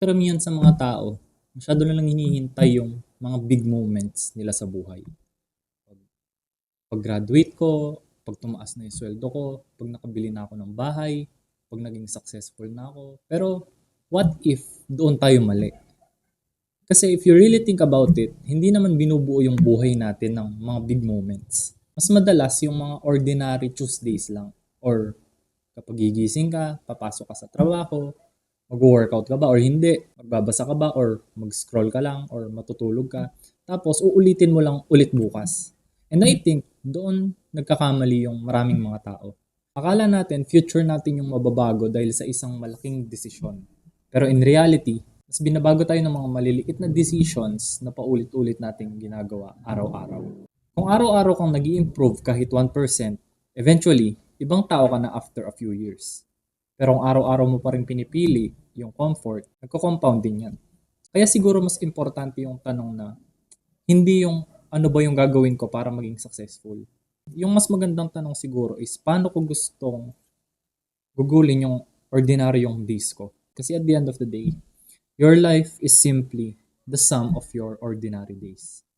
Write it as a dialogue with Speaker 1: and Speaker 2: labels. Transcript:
Speaker 1: Karamihan sa mga tao, masyado na lang hinihintay yung mga big moments nila sa buhay. Pag-graduate ko, pag tumaas na yung sweldo ko, pag nakabili na ako ng bahay, pag naging successful na ako. Pero what if doon tayo mali? Kasi if you really think about it, hindi naman binubuo yung buhay natin ng mga big moments. Mas madalas yung mga ordinary Tuesdays lang. Or kapag gigising ka, papasok ka sa trabaho, mag-workout ka ba or hindi, magbabasa ka ba or mag-scroll ka lang or matutulog ka. Tapos uulitin mo lang ulit bukas. And I think doon nagkakamali yung maraming mga tao. Akala natin future natin yung mababago dahil sa isang malaking desisyon. Pero in reality, mas binabago tayo ng mga maliliit na decisions na paulit-ulit nating ginagawa araw-araw. Kung araw-araw kang nag improve kahit 1%, eventually, ibang tao ka na after a few years. Pero kung araw-araw mo pa rin pinipili yung comfort, nagko-compound din yan. Kaya siguro mas importante yung tanong na hindi yung ano ba yung gagawin ko para maging successful. Yung mas magandang tanong siguro is paano ko gustong gugulin yung ordinaryong days ko. Kasi at the end of the day, your life is simply the sum of your ordinary days.